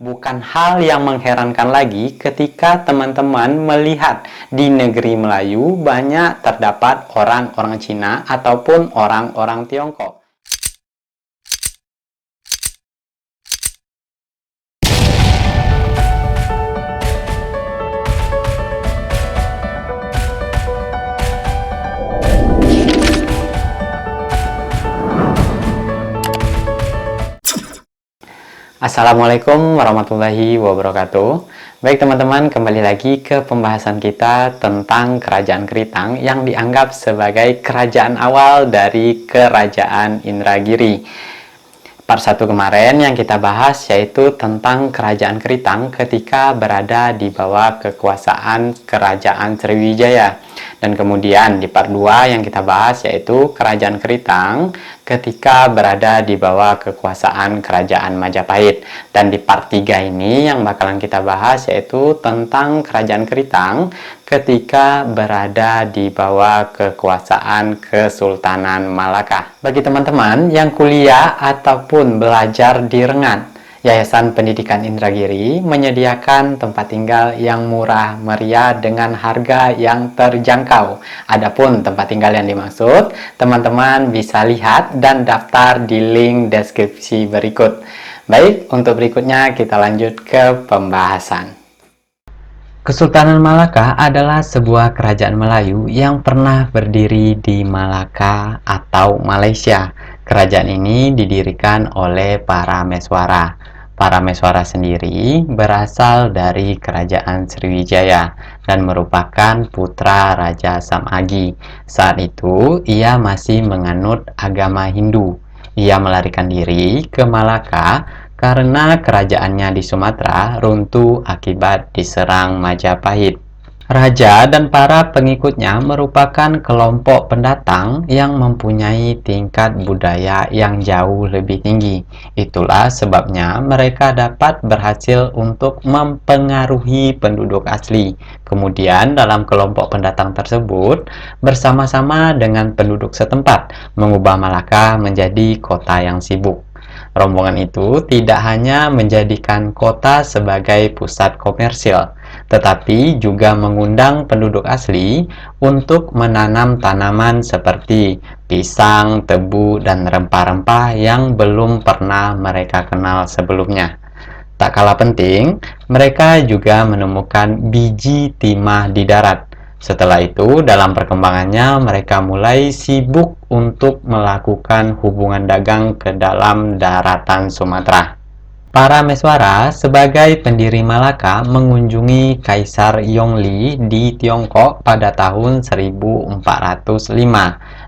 Bukan hal yang mengherankan lagi ketika teman-teman melihat di negeri Melayu banyak terdapat orang-orang Cina ataupun orang-orang Tiongkok. Assalamualaikum warahmatullahi wabarakatuh. Baik teman-teman, kembali lagi ke pembahasan kita tentang Kerajaan Keritang yang dianggap sebagai kerajaan awal dari Kerajaan Indragiri. Part 1 kemarin yang kita bahas yaitu tentang Kerajaan Keritang ketika berada di bawah kekuasaan Kerajaan Sriwijaya. Dan kemudian di part 2 yang kita bahas yaitu Kerajaan Keritang ketika berada di bawah kekuasaan Kerajaan Majapahit. Dan di part 3 ini yang bakalan kita bahas yaitu tentang Kerajaan Keritang ketika berada di bawah kekuasaan Kesultanan Malaka. Bagi teman-teman yang kuliah ataupun belajar di Rengat, Yayasan Pendidikan Indragiri menyediakan tempat tinggal yang murah meriah dengan harga yang terjangkau. Adapun tempat tinggal yang dimaksud, teman-teman bisa lihat dan daftar di link deskripsi berikut. Baik, untuk berikutnya kita lanjut ke pembahasan. Kesultanan Malaka adalah sebuah kerajaan Melayu yang pernah berdiri di Malaka atau Malaysia. Kerajaan ini didirikan oleh para Meswara. Para Meswara sendiri berasal dari Kerajaan Sriwijaya dan merupakan putra Raja Samagi. Saat itu, ia masih menganut agama Hindu. Ia melarikan diri ke Malaka karena kerajaannya di Sumatera runtuh akibat diserang Majapahit. Raja dan para pengikutnya merupakan kelompok pendatang yang mempunyai tingkat budaya yang jauh lebih tinggi. Itulah sebabnya mereka dapat berhasil untuk mempengaruhi penduduk asli. Kemudian dalam kelompok pendatang tersebut, bersama-sama dengan penduduk setempat, mengubah Malaka menjadi kota yang sibuk. Rombongan itu tidak hanya menjadikan kota sebagai pusat komersil, tetapi juga mengundang penduduk asli untuk menanam tanaman seperti pisang, tebu, dan rempah-rempah yang belum pernah mereka kenal sebelumnya. Tak kalah penting, mereka juga menemukan biji timah di darat. Setelah itu, dalam perkembangannya, mereka mulai sibuk untuk melakukan hubungan dagang ke dalam daratan Sumatera. Para Meswara sebagai pendiri Malaka mengunjungi Kaisar Yongli di Tiongkok pada tahun 1405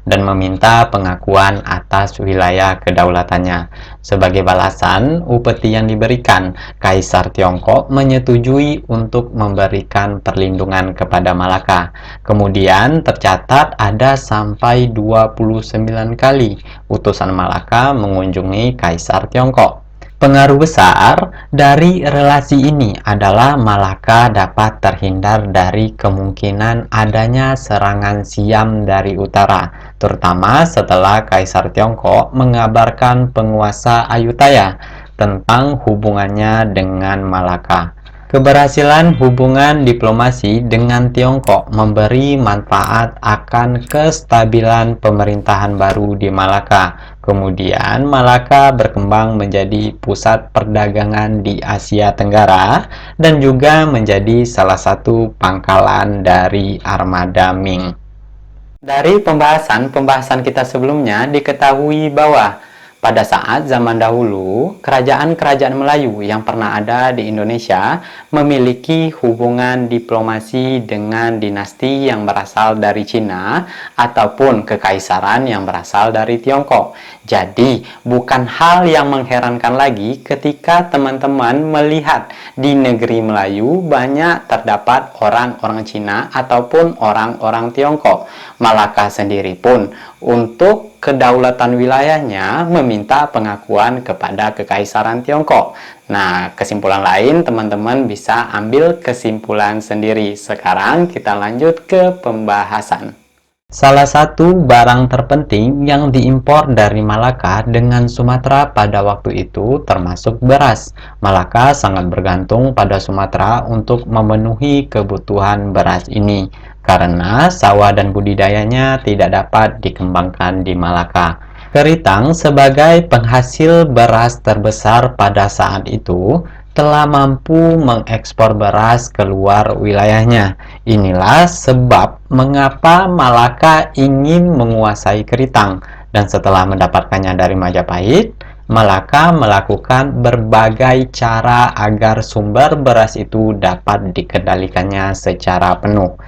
dan meminta pengakuan atas wilayah kedaulatannya. Sebagai balasan upeti yang diberikan, Kaisar Tiongkok menyetujui untuk memberikan perlindungan kepada Malaka. Kemudian tercatat ada sampai 29 kali utusan Malaka mengunjungi Kaisar Tiongkok. Pengaruh besar dari relasi ini adalah Malaka dapat terhindar dari kemungkinan adanya serangan Siam dari utara, terutama setelah Kaisar Tiongkok mengabarkan penguasa Ayutthaya tentang hubungannya dengan Malaka. Keberhasilan hubungan diplomasi dengan Tiongkok memberi manfaat akan kestabilan pemerintahan baru di Malaka. Kemudian, Malaka berkembang menjadi pusat perdagangan di Asia Tenggara dan juga menjadi salah satu pangkalan dari armada Ming. Dari pembahasan kita sebelumnya diketahui bahwa pada saat zaman dahulu, kerajaan-kerajaan Melayu yang pernah ada di Indonesia memiliki hubungan diplomasi dengan dinasti yang berasal dari Cina ataupun kekaisaran yang berasal dari Tiongkok. Jadi, bukan hal yang mengherankan lagi ketika teman-teman melihat di negeri Melayu banyak terdapat orang-orang Cina ataupun orang-orang Tiongkok. Malaka sendiri pun untuk kedaulatan wilayahnya meminta pengakuan kepada Kekaisaran Tiongkok. Nah, kesimpulan lain teman-teman bisa ambil kesimpulan sendiri. Sekarang kita lanjut ke pembahasan. Salah satu barang terpenting yang diimpor dari Malaka dengan Sumatera pada waktu itu termasuk beras. Malaka sangat bergantung pada Sumatera untuk memenuhi kebutuhan beras ini, karena sawah dan budidayanya tidak dapat dikembangkan di Malaka. Keritang sebagai penghasil beras terbesar pada saat itu telah mampu mengekspor beras keluar wilayahnya. Inilah sebab mengapa Malaka ingin menguasai Keritang, dan setelah mendapatkannya dari Majapahit, Malaka melakukan berbagai cara agar sumber beras itu dapat dikendalikannya secara penuh.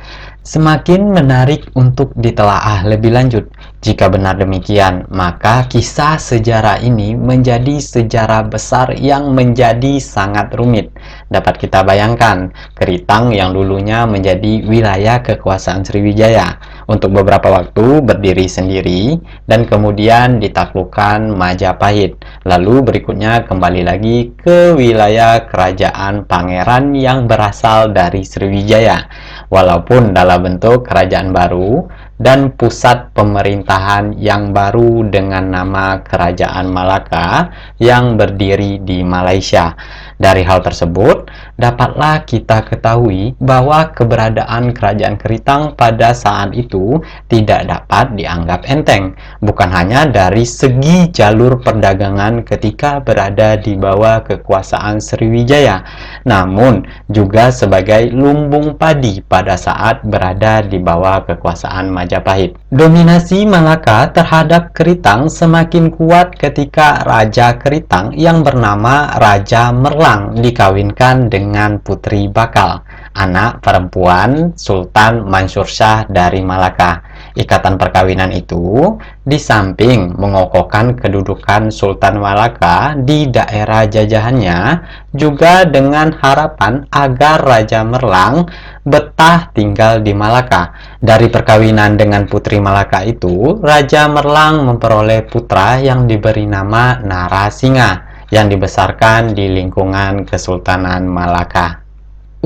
Semakin menarik untuk ditelaah lebih lanjut. Jika benar demikian, maka kisah sejarah ini menjadi sejarah besar yang menjadi sangat rumit. Dapat kita bayangkan, Keritang yang dulunya menjadi wilayah kekuasaan Sriwijaya untuk beberapa waktu berdiri sendiri dan kemudian ditaklukkan Majapahit. Lalu berikutnya kembali lagi ke wilayah kerajaan pangeran yang berasal dari Sriwijaya, walaupun dalam bentuk kerajaan baru dan pusat pemerintahan yang baru dengan nama Kerajaan Malaka yang berdiri di Malaysia. Dari hal tersebut, dapatlah kita ketahui bahwa keberadaan Kerajaan Keritang pada saat itu tidak dapat dianggap enteng, bukan hanya dari segi jalur perdagangan ketika berada di bawah kekuasaan Sriwijaya, namun juga sebagai lumbung padi pada saat berada di bawah kekuasaan Majapahit. Dominasi Malaka terhadap Keritang semakin kuat ketika Raja Keritang yang bernama Raja Merlang dikawinkan dengan Putri Bakal, anak perempuan Sultan Mansur Shah dari Malaka. Ikatan perkawinan itu, di samping mengokohkan kedudukan Sultan Malaka di daerah jajahannya, juga dengan harapan agar Raja Merlang betah tinggal di Malaka. Dari perkawinan dengan Putri Malaka itu, Raja Merlang memperoleh putra yang diberi nama Narasingha, yang dibesarkan di lingkungan Kesultanan Malaka.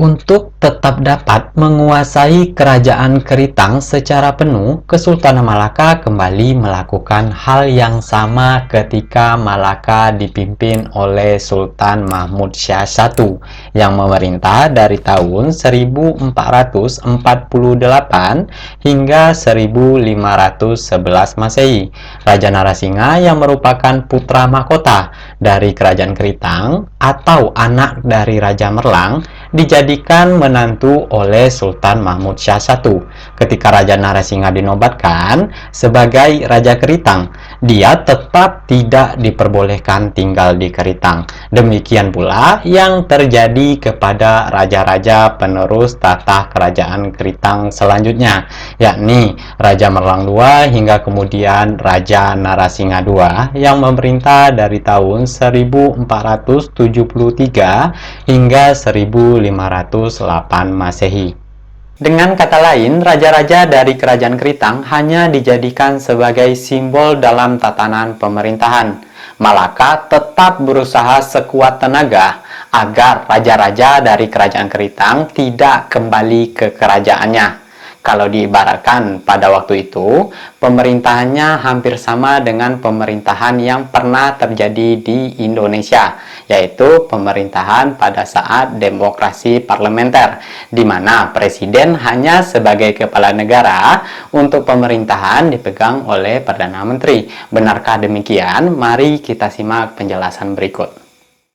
Untuk tetap dapat menguasai kerajaan Keritang secara penuh, Kesultanan Malaka kembali melakukan hal yang sama ketika Malaka dipimpin oleh Sultan Mahmud Syah I yang memerintah dari tahun 1448 hingga 1511 Masehi. Raja Narasingha yang merupakan putra mahkota dari kerajaan Keritang atau anak dari Raja Merlang dijadikan menantu oleh Sultan Mahmud Syah I. Ketika Raja Narasingha dinobatkan sebagai Raja Keritang, dia tetap tidak diperbolehkan tinggal di Keritang. Demikian pula yang terjadi kepada raja-raja penerus tata kerajaan Keritang selanjutnya, yakni Raja Merlang II hingga kemudian Raja Narasingha II yang memerintah dari tahun 1473 hingga 1508 Masehi. Dengan kata lain, raja-raja dari kerajaan Keritang hanya dijadikan sebagai simbol dalam tatanan pemerintahan. Malaka tetap berusaha sekuat tenaga agar raja-raja dari kerajaan Keritang tidak kembali ke kerajaannya. Kalau diibaratkan pada waktu itu, pemerintahannya hampir sama dengan pemerintahan yang pernah terjadi di Indonesia, yaitu pemerintahan pada saat demokrasi parlementer, di mana presiden hanya sebagai kepala negara untuk pemerintahan dipegang oleh Perdana Menteri. Benarkah demikian? Mari kita simak penjelasan berikut.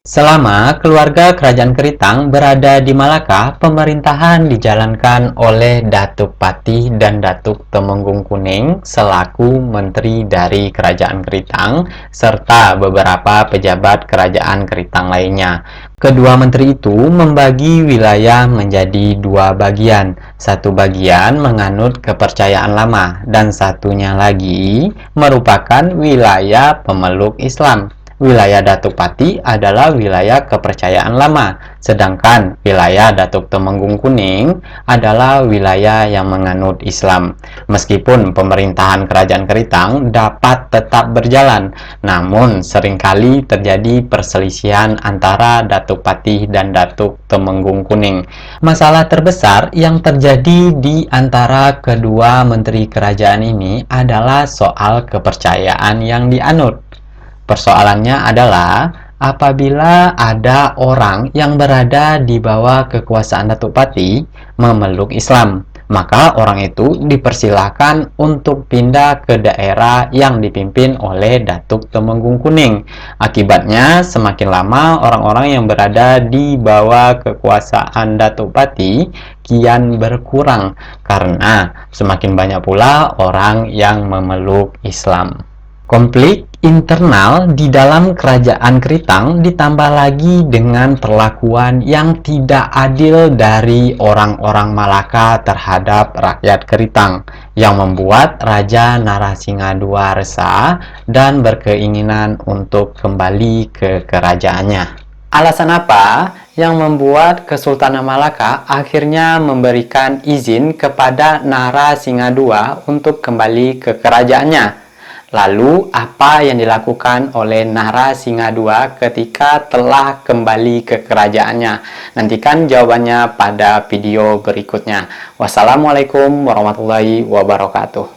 Selama keluarga Kerajaan Keritang berada di Malaka, pemerintahan dijalankan oleh Datuk Patih dan Datuk Temenggung Kuning selaku menteri dari Kerajaan Keritang, serta beberapa pejabat Kerajaan Keritang lainnya. Kedua menteri itu membagi wilayah menjadi dua bagian. Satu bagian menganut kepercayaan lama, dan satunya lagi merupakan wilayah pemeluk Islam. Wilayah Datuk Pati adalah wilayah kepercayaan lama, sedangkan wilayah Datuk Temenggung Kuning adalah wilayah yang menganut Islam. Meskipun pemerintahan Kerajaan Keritang dapat tetap berjalan, namun seringkali terjadi perselisihan antara Datuk Pati dan Datuk Temenggung Kuning. Masalah terbesar yang terjadi di antara kedua menteri kerajaan ini adalah soal kepercayaan yang dianut. Persoalannya adalah apabila ada orang yang berada di bawah kekuasaan Datuk Pati memeluk Islam, maka orang itu dipersilahkan untuk pindah ke daerah yang dipimpin oleh Datuk Temenggung Kuning. Akibatnya, semakin lama orang-orang yang berada di bawah kekuasaan Datuk Pati kian berkurang karena semakin banyak pula orang yang memeluk Islam. Konflik internal di dalam kerajaan Keritang ditambah lagi dengan perlakuan yang tidak adil dari orang-orang Malaka terhadap rakyat Keritang yang membuat Raja Narasingha II resah dan berkeinginan untuk kembali ke kerajaannya. Alasan apa yang membuat Kesultanan Malaka akhirnya memberikan izin kepada Narasingha II untuk kembali ke kerajaannya? Lalu, apa yang dilakukan oleh Narasingha II ketika telah kembali ke kerajaannya? Nantikan jawabannya pada video berikutnya. Wassalamualaikum warahmatullahi wabarakatuh.